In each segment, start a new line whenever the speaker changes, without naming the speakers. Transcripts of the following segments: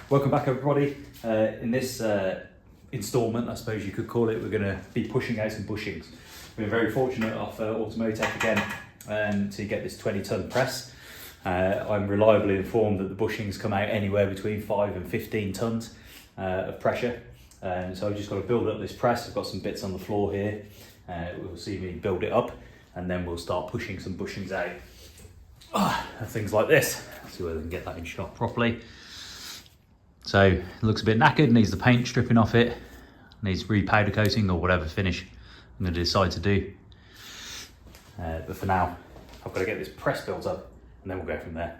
Welcome back everybody. In this instalment, I suppose you could call it, we're going to be pushing out some bushings. We've been very fortunate off Sportmotive again to get this 20-ton press. I'm reliably informed that the bushings come out anywhere between 5 and 15 tons of pressure. So I've just got to build up this press. I've got some bits on the floor here. We'll see me build it up and then we'll start pushing some bushings out. Things like this. Let's see whether we can get that in shot properly. So it looks a bit knackered, needs the paint stripping off it, needs repowder coating or whatever finish I'm going to decide to do. But for now, I've got to get this press built up and then we'll go from there.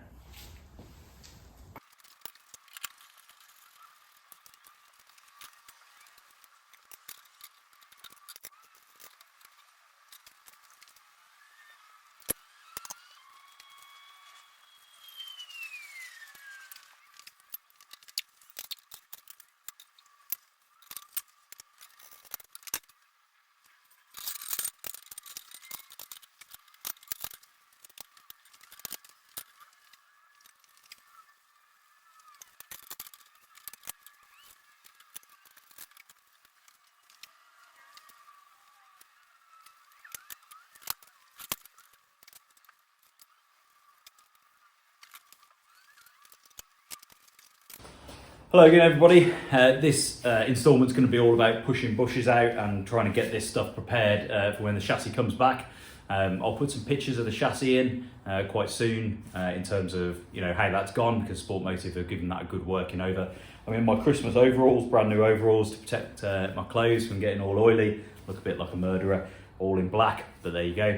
Hello again everybody. This installment's going to be all about pushing bushes out and trying to get this stuff prepared for when the chassis comes back. I'll put some pictures of the chassis in quite soon in terms of how that's gone, because Sportmotive have given that a good working over. I'm in my Christmas overalls, brand new overalls to protect my clothes from getting all oily, look a bit like a murderer, all in black, but there you go.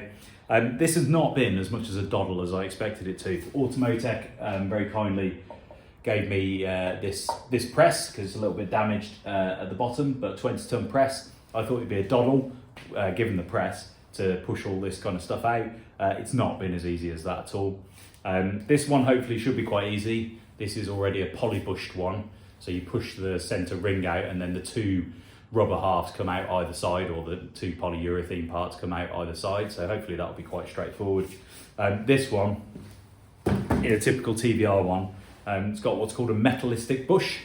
This has not been as much as a doddle as I expected it to. Automotive very kindly gave me this press because it's a little bit damaged at the bottom, but 20-ton press. I thought it'd be a doddle given the press to push all this kind of stuff out. It's not been as easy as that at all. This one hopefully should be quite easy. This is already a polybushed one, so you push the center ring out and then the two rubber halves come out either side, or the two polyurethane parts come out either side, so hopefully that'll be quite straightforward. This one, in a typical TVR one, it's got what's called a metallistic bush.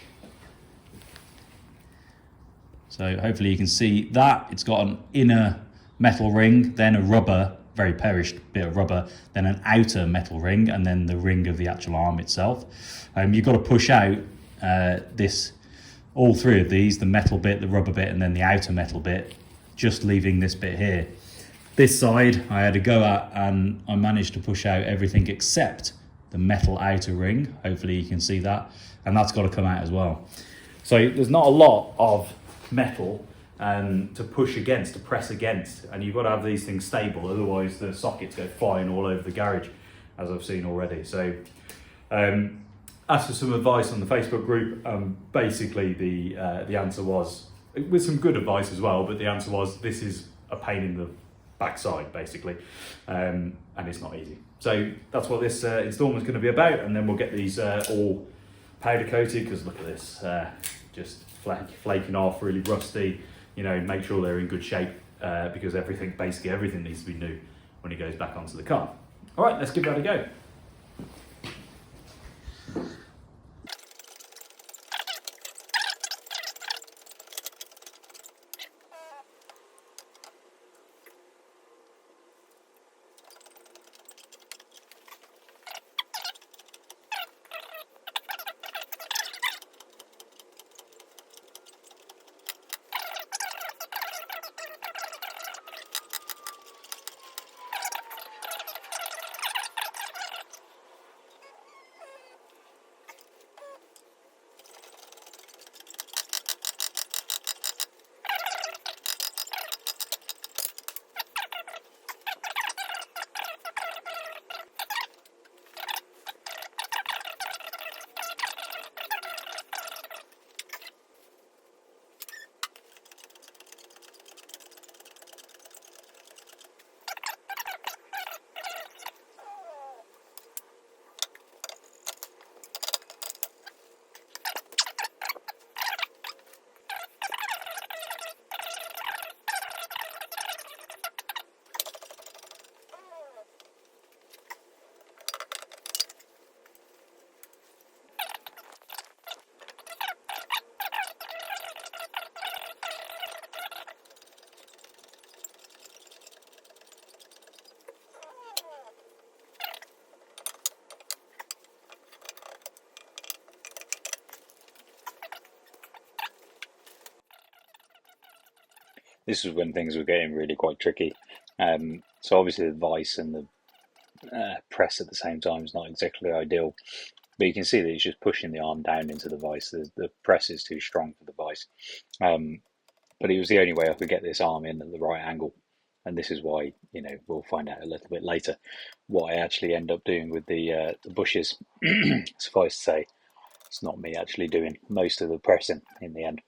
So hopefully you can see that. It's got an inner metal ring, then a rubber, very perished bit of rubber, then an outer metal ring, and then the ring of the actual arm itself. You've got to push out all three of these, the metal bit, the rubber bit, and then the outer metal bit, just leaving this bit here. This side I had to go at, and I managed to push out everything except the metal outer ring. Hopefully you can see that, and that's got to come out as well. So there's not a lot of metal to push against, to press against, and you've got to have these things stable, otherwise the sockets go flying all over the garage, as I've seen already. So asked for some advice on the Facebook group. Basically the answer was, with some good advice as well, but the answer was this is a pain in the backside basically, and it's not easy. So that's what this installment is going to be about, and then we'll get these all powder coated, because look at this, just flaking off, really rusty. Make sure they're in good shape, because basically everything needs to be new when it goes back onto the car. All right, let's give that a go.
this was when things were getting really quite tricky. So obviously the vice and the press at the same time is not exactly ideal. But you can see that he's just pushing the arm down into the vice. The press is too strong for the vice. But it was the only way I could get this arm in at the right angle. And this is why, we'll find out a little bit later what I actually end up doing with the bushes. Suffice to say, it's not me actually doing most of the pressing in the end.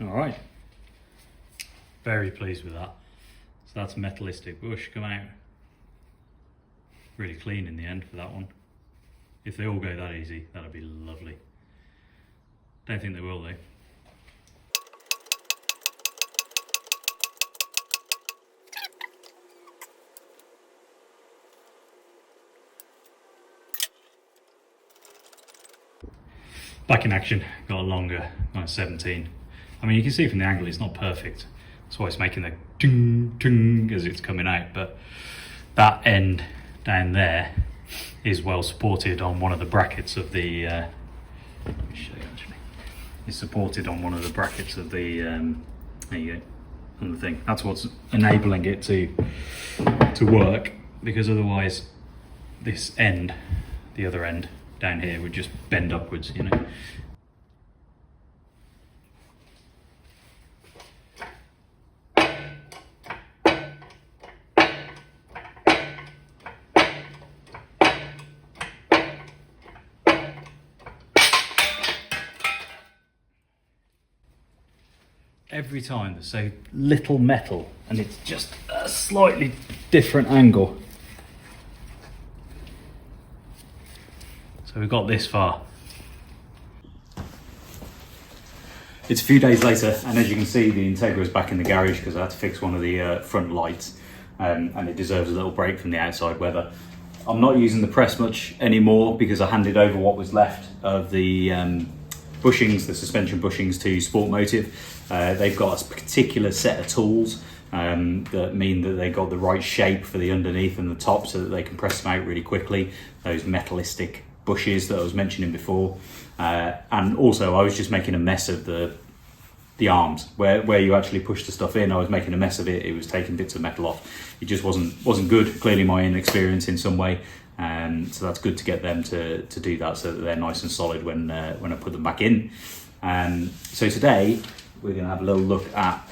All right, very pleased with that. So that's metallistic bush come out. Really clean in the end for that one. If they all go that easy, that'd be lovely. Don't think they will though. Back in action, got a longer, 17. I mean, you can see from the angle it's not perfect. That's why it's making the ting ting as it's coming out. But that end down there is well supported on one of the brackets of the. Let me show you actually. It's supported on one of the brackets of the. There you go, on the thing. That's what's enabling it to work, because otherwise, this end, the other end down here, would just bend upwards, Every time there's so little metal and it's just a slightly different angle. So we've got this far. It's a few days later, and as you can see, the Integra is back in the garage because I had to fix one of the front lights, and it deserves a little break from the outside weather. I'm not using the press much anymore because I handed over what was left of the bushings, the suspension bushings, to Sportmotive. They've got a particular set of tools that mean that they got the right shape for the underneath and the top, so that they can press them out really quickly. Those metallistic bushes that I was mentioning before, and also I was just making a mess of the arms where you actually push the stuff in. I was making a mess of it. It was taking bits of metal off. It just wasn't good. Clearly my inexperience in some way. So that's good to get them to do that, so that they're nice and solid when I put them back in. So today we're going to have a little look at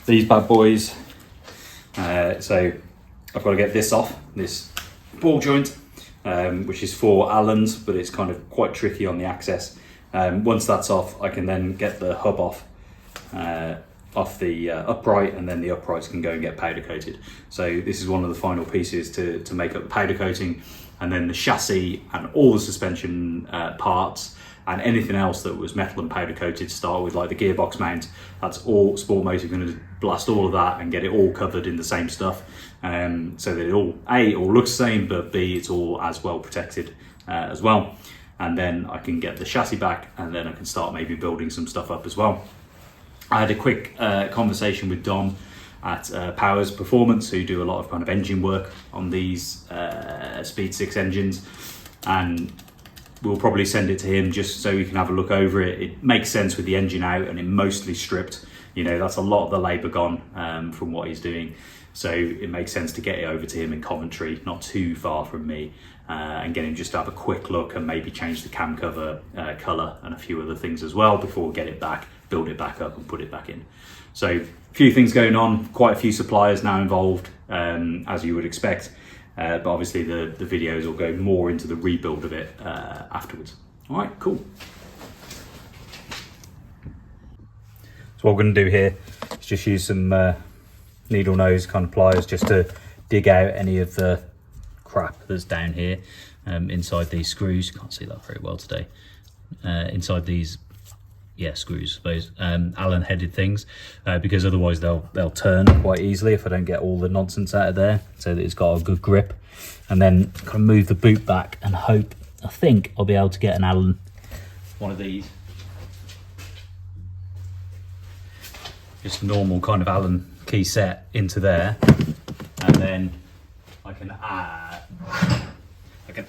these bad boys. So I've got to get this off, this ball joint, which is for Allen's, but it's kind of quite tricky on the access. Once that's off, I can then get the hub off the upright, and then the uprights can go and get powder coated. So this is one of the final pieces to make up the powder coating, and then the chassis and all the suspension parts and anything else that was metal and powder coated to start with, like the gearbox mount. That's all Sportmotive going to blast all of that and get it all covered in the same stuff, so that it all looks the same, but B, it's all as well protected as well. And then I can get the chassis back, and then I can start maybe building some stuff up as well. I had a quick conversation with Dom at Powers Performance, who do a lot of kind of engine work on these Speed 6 engines, and we'll probably send it to him just so we can have a look over it. It makes sense with the engine out and it mostly stripped. That's a lot of the labour gone from what he's doing. So it makes sense to get it over to him in Coventry, not too far from me, and get him just to have a quick look and maybe change the cam cover colour and a few other things as well before we get it back, build it back up and put it back in. So a few things going on, quite a few suppliers now involved, as you would expect. But obviously the videos will go more into the rebuild of it afterwards. All right, cool. So what we're going to do here is just use some needle nose kind of pliers just to dig out any of the crap that's down here inside these screws. Can't see that very well today. Inside these, screws, I suppose, Allen headed things, because otherwise they'll turn quite easily if I don't get all the nonsense out of there, so that it's got a good grip. And then kind of move the boot back and I think I'll be able to get an Allen, one of these, just normal kind of Allen key set into there, and then I can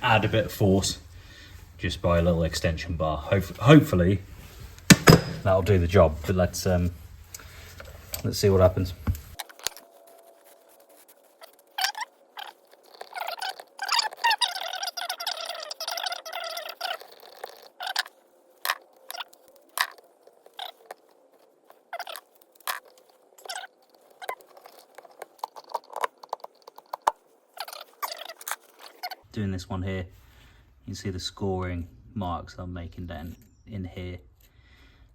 add a bit of force just by a little extension bar. Hopefully that'll do the job, but let's see what happens. Doing this one here, you can see the scoring marks I'm making down in here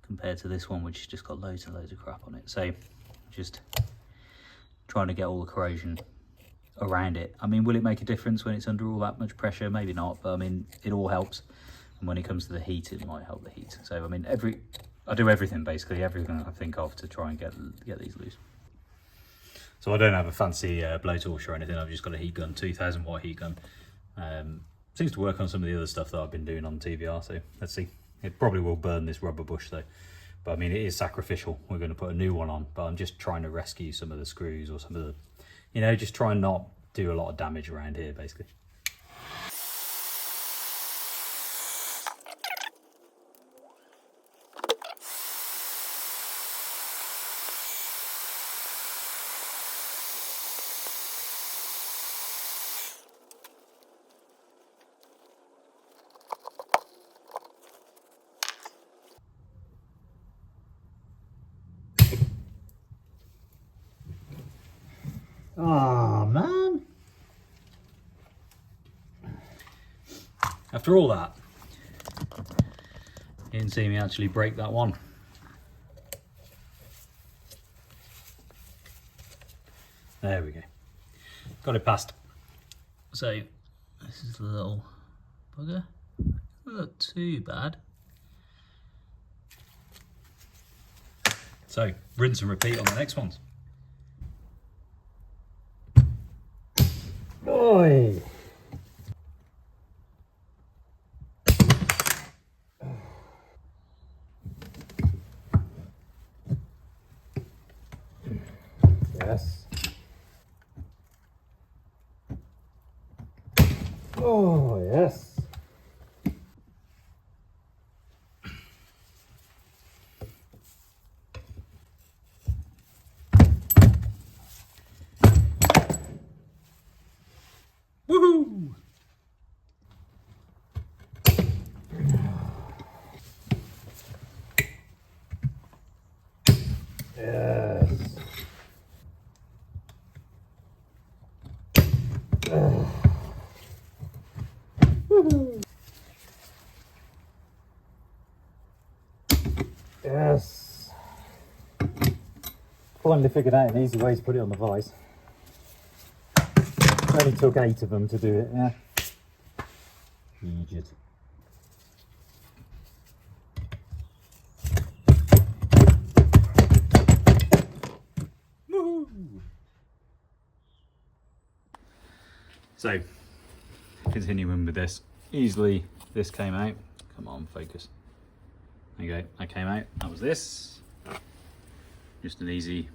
compared to this one, which has just got loads and loads of crap on it. So just trying to get all the corrosion around it. I mean, will it make a difference when it's under all that much pressure? Maybe not, but I mean, it all helps. And when it comes to the heat, it might help the heat. So I mean, I do everything, basically everything I think of to try and get these loose. So I don't have a fancy blowtorch or anything. I've just got a heat gun, 2000 watt heat gun. Seems to work on some of the other stuff that I've been doing on TVR, so let's see. It probably will burn this rubber bush though, but I mean, it is sacrificial. We're going to put a new one on, but I'm just trying to rescue some of the screws or some of the, you know, just try and not do a lot of damage around here, basically. Oh man. After all that, you didn't see me actually break that one. There we go. Got it past. So this is the little bugger. Doesn't look too bad. So rinse and repeat on the next ones. Oi. Yes. Oh, yes. Woohoo! Yes. Woohoo! Yes. Finally figured out an easy way to put it on the vise. Only took 8 of them to do it, yeah. Idiot. Woohoo! So, continuing with this, easily this came out. Come on, focus. There you go, that came out. That was this. Just an easy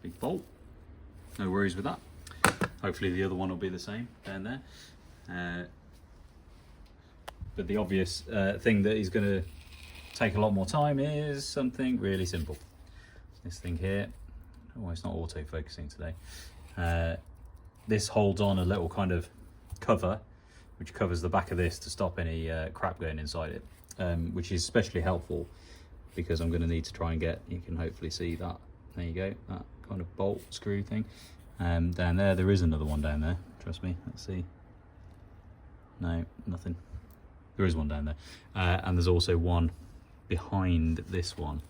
big bolt. No worries with that. Hopefully the other one will be the same down there. But the obvious thing that is going to take a lot more time is something really simple. This thing here. Oh, it's not auto-focusing today. This holds on a little kind of cover, which covers the back of this to stop any crap going inside it, which is especially helpful because I'm going to need to try and get, you can hopefully see that, there you go, that kind of bolt screw thing. Down there is another one down there, trust me. Let's see. No, nothing. There is one down there. And there's also one behind this one,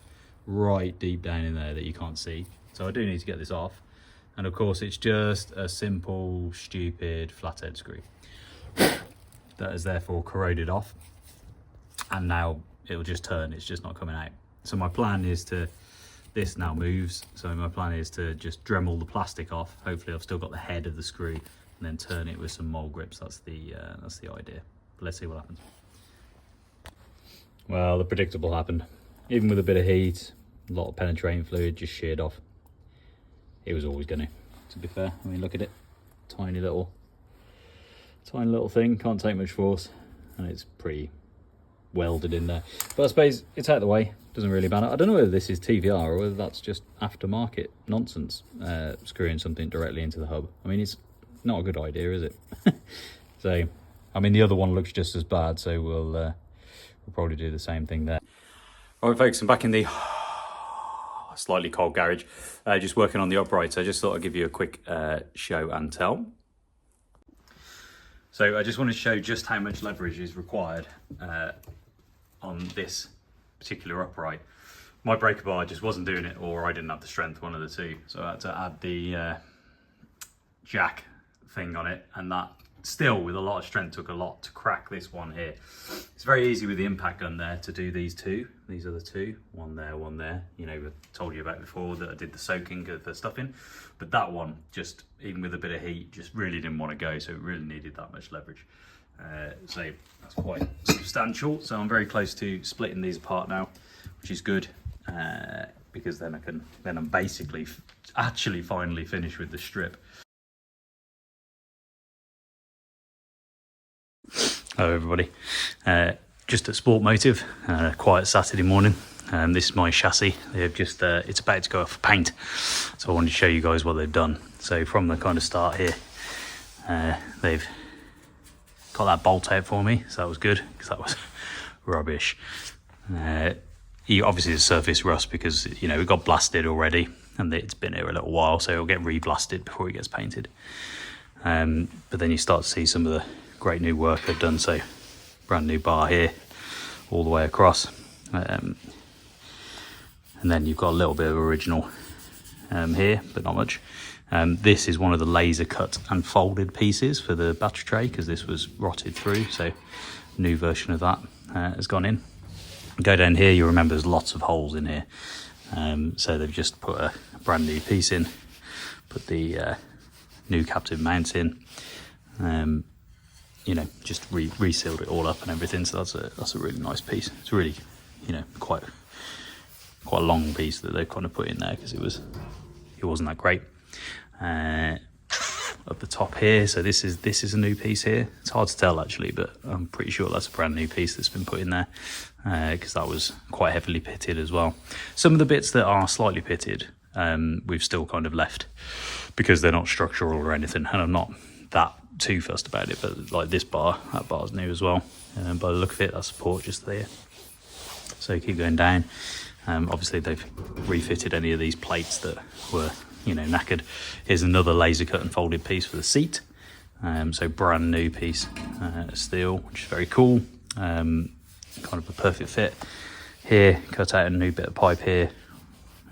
right deep down in there that you can't see. So I do need to get this off. And of course it's just a simple, stupid flathead screw that is therefore corroded off and now it'll just turn, it's just not coming out. So my plan is to, this now moves, so my plan is to just Dremel the plastic off. Hopefully I've still got the head of the screw, and then turn it with some mold grips. That's the idea. But let's see what happens. Well, the predictable happened. Even with a bit of heat, a lot of penetrating fluid, just sheared off. It was always going to be fair. I mean, look at it, tiny little thing, can't take much force, and it's pretty welded in there. But I suppose it's out of the way, doesn't really matter. I don't know whether this is TVR or whether that's just aftermarket nonsense, screwing something directly into the hub. I mean, it's not a good idea, is it? So, I mean, the other one looks just as bad, so we'll probably do the same thing there. All right, folks, I'm back in the slightly cold garage, just working on the upright. So I just thought I'd give you a quick show and tell. So I just want to show just how much leverage is required on this particular upright. My breaker bar just wasn't doing it, or I didn't have the strength, one of the two. So I had to add the jack thing on it, and that still, with a lot of strength, took a lot to crack this one here. It's very easy with the impact gun there to do these two. These are the two, one there, one there. You know, I told you about before that I did the soaking of the stuff in, but that one, just even with a bit of heat, just really didn't want to go, so it really needed that much leverage. So that's quite substantial. So I'm very close to splitting these apart now, which is good, because then I'm basically actually finally finished with the strip. Hello everybody, just at Sportmotive, quiet Saturday morning. This is my chassis. They've just, it's about to go off for paint, so I wanted to show you guys what they've done. So from the kind of start here, they've got that bolt out for me, so that was good, because that was rubbish. Obviously the surface rust, because you know it got blasted already, and it's been here a little while, so it'll get re-blasted before it gets painted. But then you start to see some of the great new work they've done. So brand new bar here all the way across, and then you've got a little bit of original here, but not much. This is one of the laser cut and folded pieces for the battery tray, because this was rotted through, so new version of that has gone in. Go down here, you remember there's lots of holes in here, so they've just put a brand new piece in, put the new captive mounts in, you know, just resealed it all up and everything. So that's a really nice piece. It's really, you know, quite a long piece that they've kind of put in there, because it wasn't that great. Up the top here, so this is a new piece here. It's hard to tell actually, but I'm pretty sure that's a brand new piece that's been put in there, because that was quite heavily pitted as well. Some of the bits that are slightly pitted, we've still kind of left because they're not structural or anything, and I'm not that too fussed about it. But like this bar, that bar's new as well, by the look of it, that support just there. So keep going down. Obviously they've refitted any of these plates that were, you know, knackered. Here's another laser cut and folded piece for the seat, so brand new piece of steel, which is very cool. Kind of a perfect fit. Here, cut out a new bit of pipe here.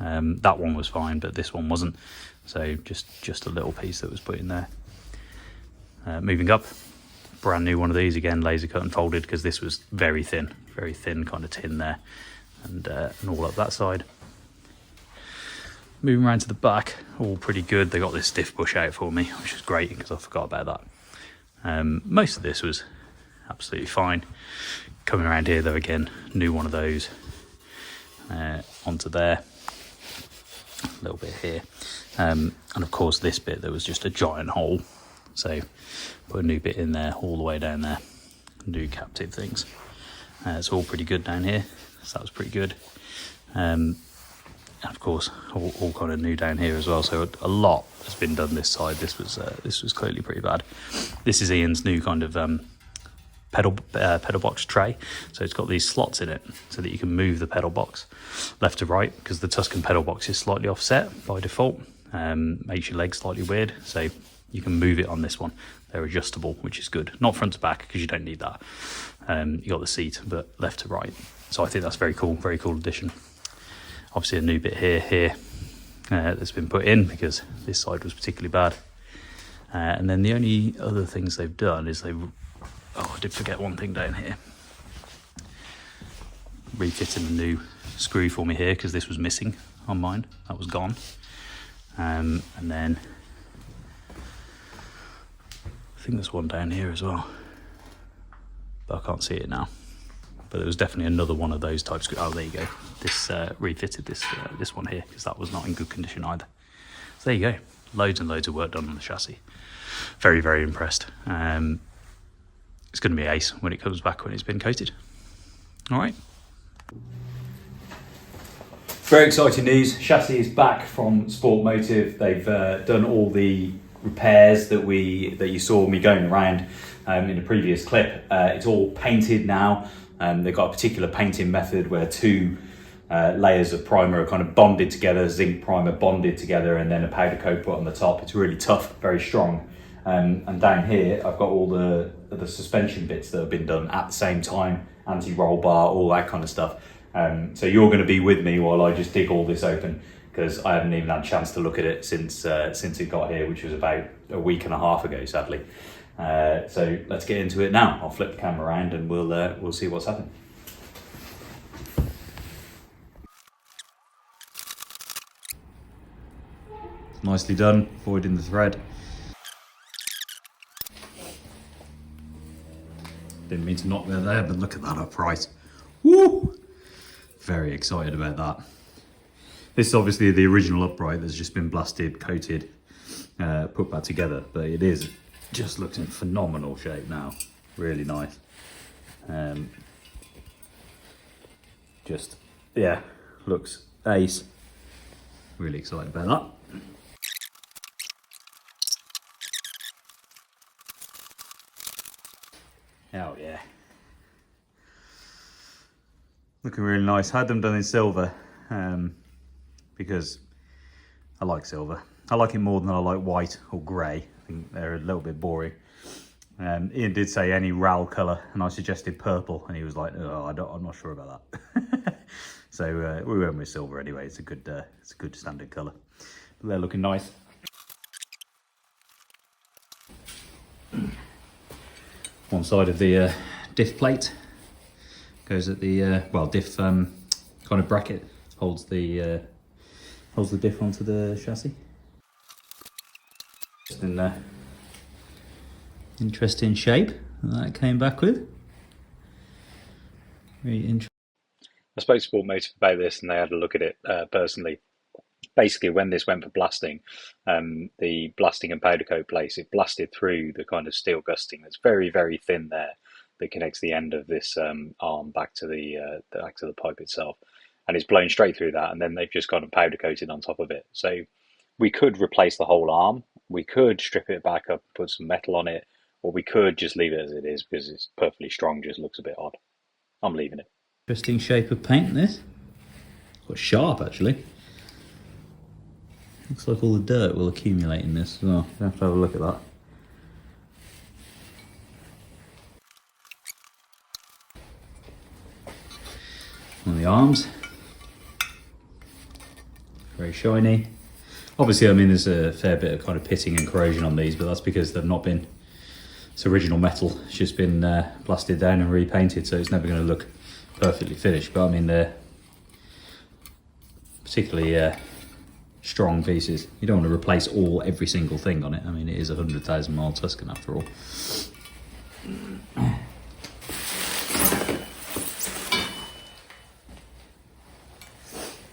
That one was fine, but this one wasn't, so just a little piece that was put in there. Moving up, brand new one of these, again laser cut and folded, because this was very thin kind of tin there, and all up that side. Moving around to the back, all pretty good. They got this stiff bush out for me, which is great, because I forgot about that. Most of this was absolutely fine. Coming around here though, again, new one of those onto there, a little bit here, and of course this bit, there was just a giant hole, so put a new bit in there all the way down there, new captive things. It's all pretty good down here, so that was pretty good. And of course all kind of new down here as well, so a lot has been done this side. This was clearly pretty bad. This is Ian's new kind of pedal box tray, so it's got these slots in it so that you can move the pedal box left to right, because the Tuscan pedal box is slightly offset by default, makes your legs slightly weird, so you can move it on this one. They're adjustable, which is good. Not front to back, because you don't need that. You got the seat, but left to right, so I think that's very cool addition. Obviously a new bit here that's been put in, because this side was particularly bad. And then the only other things they've done is I did forget one thing down here. refitting the new screw for me here because this was missing on mine. That was gone. And then I think there's one down here as well, but I can't see it now. But there was definitely another one of those types. Oh, there you go. This refitted this one here because that was not in good condition either. So there you go. Loads and loads of work done on the chassis. Very, very impressed. It's going to be ace when it comes back when it's been coated. All right. Very exciting news. Chassis is back from Sportmotive. They've done all the repairs that you saw me going around in the previous clip. It's all painted now. They've got a particular painting method where two layers of primer are kind of bonded together, zinc primer bonded together, and then a powder coat put on the top. It's really tough, very strong. And down here, I've got all the suspension bits that have been done at the same time, anti-roll bar, all that kind of stuff. So you're going to be with me while I just dig all this open, because I haven't even had a chance to look at it since it got here, which was about a week and a half ago, sadly. So let's get into it now. I'll flip the camera around and we'll see what's happening. Nicely done, voiding the thread. Didn't mean to knock that there, but look at that upright. Woo! Very excited about that. This is obviously the original upright that's just been blasted, coated, put back together, but it is just looks in phenomenal shape now. Really nice. Just, yeah, looks ace. Really excited about that. Oh yeah. Looking really nice. Had them done in silver because I like silver. I like it more than I like white or grey. I think they're a little bit boring. Ian did say any RAL colour, and I suggested purple, and he was like, "Oh, I'm not sure about that." So we went with silver anyway. It's a good standard colour. But they're looking nice. One side of the diff plate goes at the diff kind of bracket, holds the diff onto the chassis. Just in interesting shape that came back with. Very interesting.
I spoke to Sportmotive about this, and they had a look at it personally. Basically, when this went for blasting, the blasting and powder coat place, it blasted through the kind of steel gusting that's very, very thin there that connects the end of this arm back to the pipe itself, and it's blown straight through that. And then they've just kind of powder coated on top of it. So we could replace the whole arm, we could strip it back up, put some metal on it, or we could just leave it as it is because it's perfectly strong. Just looks a bit odd. I'm leaving it.
Interesting shape of paint. This quite sharp actually. Looks like all the dirt will accumulate in this as well. We'll have to have a look at that. On the arms, very shiny. Obviously, I mean, there's a fair bit of kind of pitting and corrosion on these, but that's because they've not been, it's original metal. It's just been blasted down and repainted, so it's never going to look perfectly finished. But I mean, they're particularly strong pieces. You don't want to replace every single thing on it. I mean, it is a 100,000 mile Tuscan after all.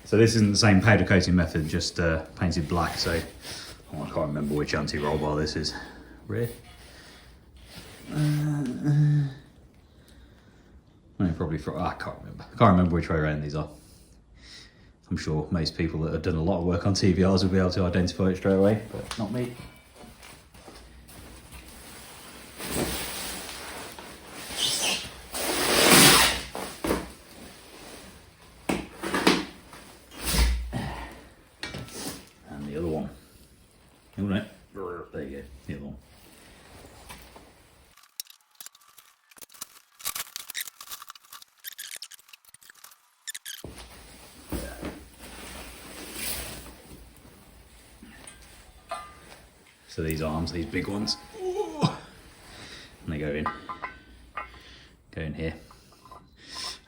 So this isn't the same powder coating method, just painted black. So I can't remember which anti-roll bar this is. Rear. Probably I can't remember. I can't remember which way around these are. I'm sure most people that have done a lot of work on TVRs will be able to identify it straight away, but not me. And the other one. Oh no, there you go, the other one. So these arms, these big ones, and they go in here.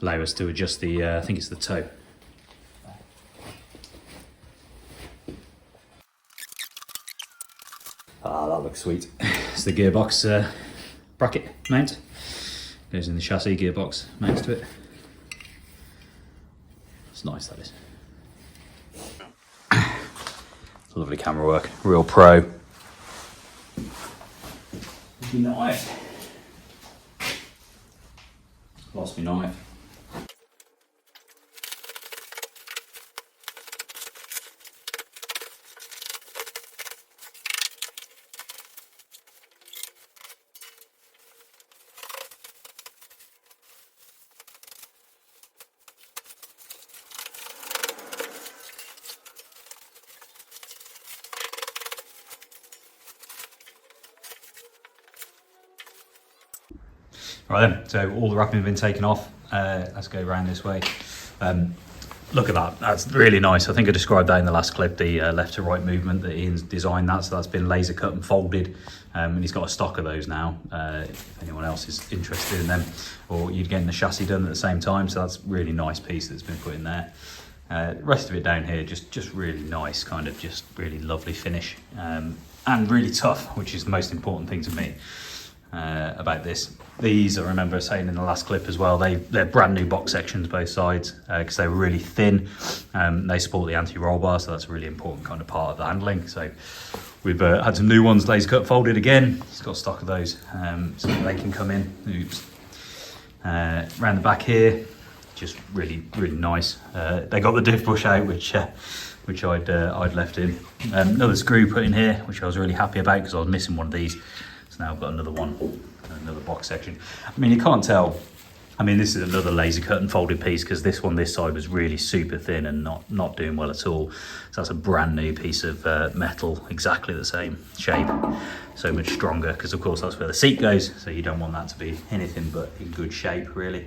allow us to adjust the, I think it's the toe. Ah, that looks sweet. It's the gearbox bracket mount. Goes in the chassis, gearbox mounts to it. It's nice, that is. Lovely camera work, real pro. Knife. Lost my knife. Right then, so all the wrapping has been taken off. Let's go around this way. Look at that, that's really nice. I think I described that in the last clip, the left to right movement that Ian's designed that. So that's been laser cut and folded. And he's got a stock of those now, if anyone else is interested in them. Or you'd get the chassis done at the same time. So that's a really nice piece that's been put in there. The rest of it down here, just really nice, kind of just really lovely finish. And really tough, which is the most important thing to me. About this. These, I remember saying in the last clip as well, they're brand new box sections both sides because they're really thin. They support the anti-roll bar, so that's a really important kind of part of the handling. So we've had some new ones laser cut folded again. It's got stock of those so that they can come in. Oops. Around the back here, just really nice. They got the diff bush out, which I'd left in. Another screw put in here, which I was really happy about because I was missing one of these. Now I've got another one, another box section. I mean, you can't tell. I mean, this is another laser cut and folded piece because this one, this side was really super thin and not doing well at all. So that's a brand new piece of metal, exactly the same shape, so much stronger because of course that's where the seat goes. So you don't want that to be anything but in good shape, really.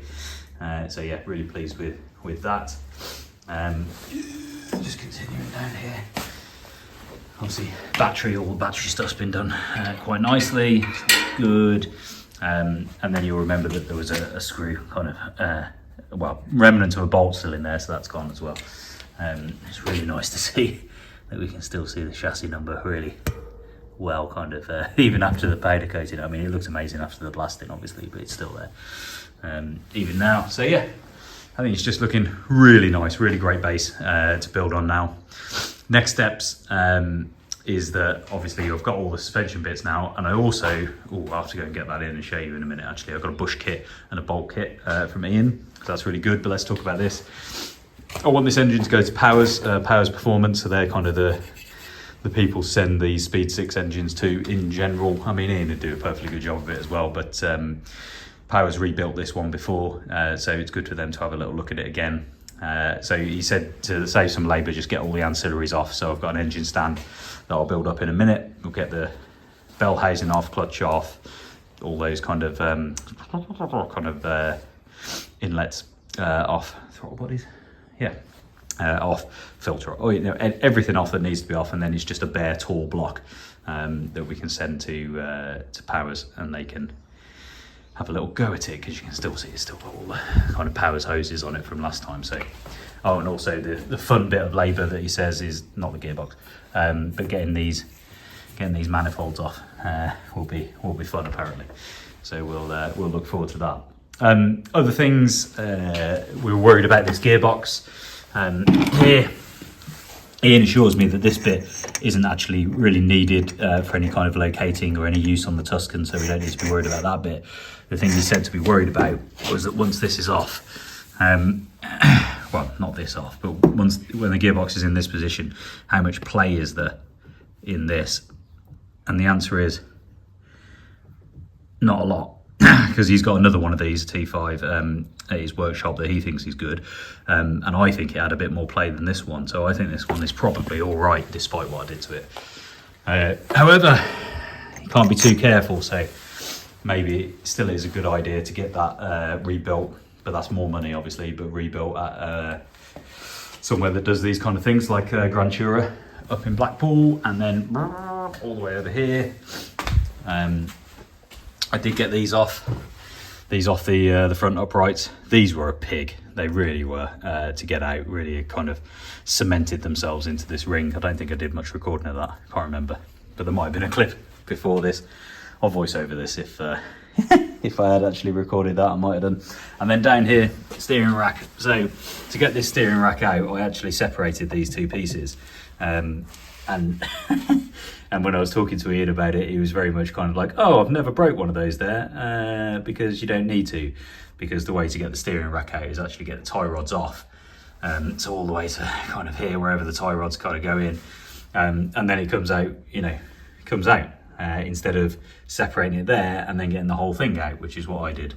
So yeah, really pleased with that. Just continuing down here. Obviously, all the battery stuff's been done quite nicely, good. And then you'll remember that there was a screw kind of, remnant of a bolt still in there, so that's gone as well. It's really nice to see that we can still see the chassis number really well, kind of, even after the powder coating. I mean, it looks amazing after the blasting, obviously, but it's still there, even now. So yeah, I think it's just looking really nice, really great base to build on now. Next steps is that obviously I've got all the suspension bits now, and I also, I'll have to go and get that in and show you in a minute actually. I've got a bush kit and a bolt kit from Ian, so that's really good, but let's talk about this. I want this engine to go to Powers Performance, so they're kind of the people send these Speed 6 engines to in general. I mean, Ian would do a perfectly good job of it as well, but Powers rebuilt this one before, so it's good for them to have a little look at it again. So he said to save some labour, just get all the ancillaries off. So I've got an engine stand that I'll build up in a minute. We'll get the bell housing off, clutch off, all those kind of inlets off, throttle bodies, yeah, off, filter, everything off that needs to be off, and then it's just a bare tall block that we can send to Powers, and they can have a little go at it because you can still see it's still got all the kind of Powers hoses on it from last time. So, and also the fun bit of labour that he says is not the gearbox, but getting these manifolds off will be fun apparently. So we'll look forward to that. Other things, we were worried about this gearbox. Here, Ian assures me that this bit isn't actually really needed for any kind of locating or any use on the Tuscan, so we don't need to be worried about that bit. The thing he said to be worried about was that once this is off, well, not this off, but when the gearbox is in this position, how much play is there in this? And the answer is not a lot, because he's got another one of these, T5, at his workshop that he thinks is good, and I think it had a bit more play than this one, so I think this one is probably all right despite what I did to it. However, you can't be too careful, so maybe it still is a good idea to get that rebuilt, but that's more money obviously, but rebuilt at somewhere that does these kind of things, like Grand Toura up in Blackpool, and then all the way over here. I did get these off. these off the front uprights. These were a pig. They really were, to get out. Really kind of cemented themselves into this ring. I don't think I did much recording of that. I can't remember. But there might have been a clip before this. I'll voice over this if if I had actually recorded that, I might have done. And then down here, steering rack. So to get this steering rack out, I actually separated these two pieces. And and when I was talking to Ian about it, he was very much kind of like, oh, I've never broke one of those there, because you don't need to, because the way to get the steering rack out is actually get the tie rods off. So all the way to kind of here, wherever the tie rods kind of go in, and then it comes out, instead of separating it there and then getting the whole thing out, which is what I did.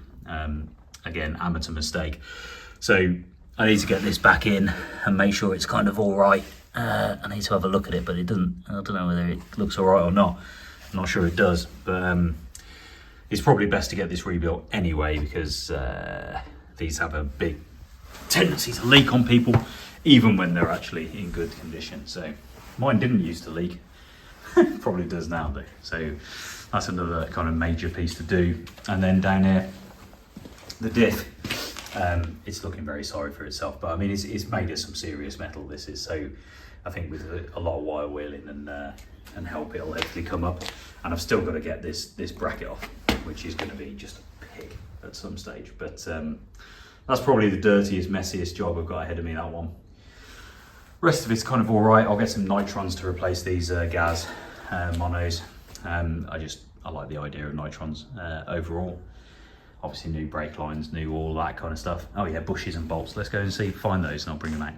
Again, amateur mistake. So I need to get this back in and make sure it's kind of all right. I need to have a look at it, but it doesn't. I don't know whether it looks all right or not. I'm not sure it does, but it's probably best to get this rebuilt anyway, because these have a big tendency to leak on people, even when they're actually in good condition. So mine didn't used to leak. Probably does now though. So that's another kind of major piece to do. And then down here, the diff. It's looking very sorry for itself, but I mean, it's made of some serious metal. This is, so I think with a lot of wire wheeling and help, it'll hopefully come up. And I've still got to get this bracket off, which is going to be just a pig at some stage. But that's probably the dirtiest, messiest job I've got ahead of me, that one. Rest of it's kind of all right. I'll get some nitrons to replace these gas monos. I like the idea of nitrons overall. Obviously new brake lines, new all that kind of stuff. Oh yeah, bushes and bolts. Let's go and find those and I'll bring them out.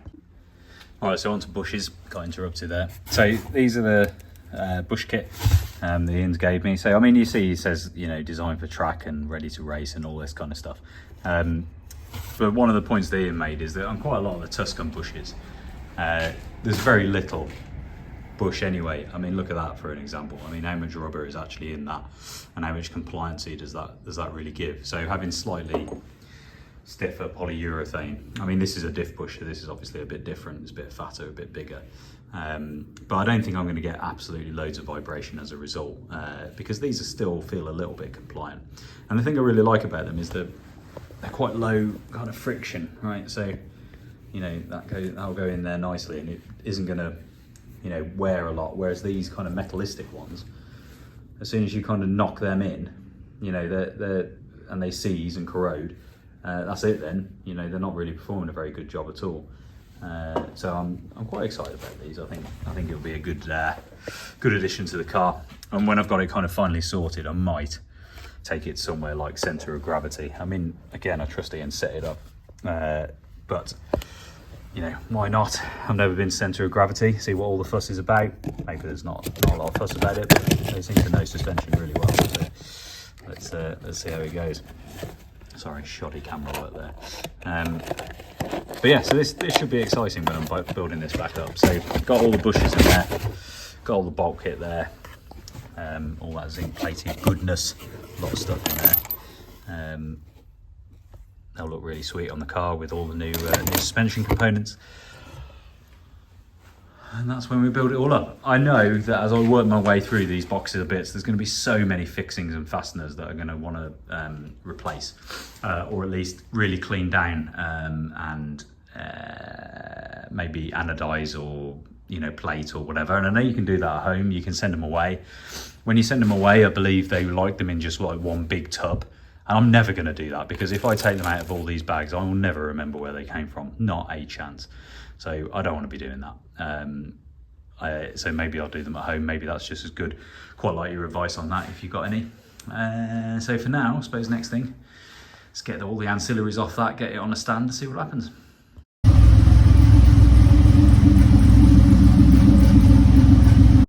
All right, so on to bushes. Got interrupted there. So these are the bush kit the Ian's gave me. So I mean, you see it says, designed for track and ready to race and all this kind of stuff. But one of the points that Ian made is that on quite a lot of the Tuscan bushes, there's very little bush anyway. I mean, look at that for an example. I mean, how much rubber is actually in that, and how much compliancy does that really give? So having slightly stiffer polyurethane. I mean, this is a diff bush, so this is obviously a bit different. It's a bit fatter, a bit bigger. But I don't think I'm going to get absolutely loads of vibration as a result, because these still feel a little bit compliant. And the thing I really like about them is that they're quite low kind of friction, right? So that'll go in there nicely, and it isn't going to wear a lot, whereas these kind of metallistic ones, as soon as you kind of knock them in, and they seize and corrode, that's it then. They're not really performing a very good job at all. So I'm quite excited about these. I think it'll be a good addition to the car. And when I've got it kind of finally sorted, I might take it somewhere like centre of gravity. I mean, again, I trust Ian set it up, but why not? I've never been centre of gravity, see what all the fuss is about. Maybe there's not a lot of fuss about it, but they seem to know suspension really well. So let's see how it goes. Sorry, shoddy camera work there. But yeah, so this should be exciting when I'm building this back up. So got all the bushes in there, got all the bulk kit there, all that zinc plated goodness, a lot of stuff in there. They'll look really sweet on the car with all the new suspension components. And that's when we build it all up. I know that as I work my way through these boxes of bits, there's going to be so many fixings and fasteners that I'm going to want to replace, or at least really clean down, and maybe anodize or plate or whatever. And I know you can do that at home. You can send them away. When you send them away, I believe they like them in just like one big tub. And I'm never going to do that, because if I take them out of all these bags, I will never remember where they came from. Not a chance. So I don't want to be doing that. So maybe I'll do them at home. Maybe that's just as good. Quite like your advice on that if you've got any. So for now, I suppose next thing, let's get all the ancillaries off that, get it on a stand and see what happens.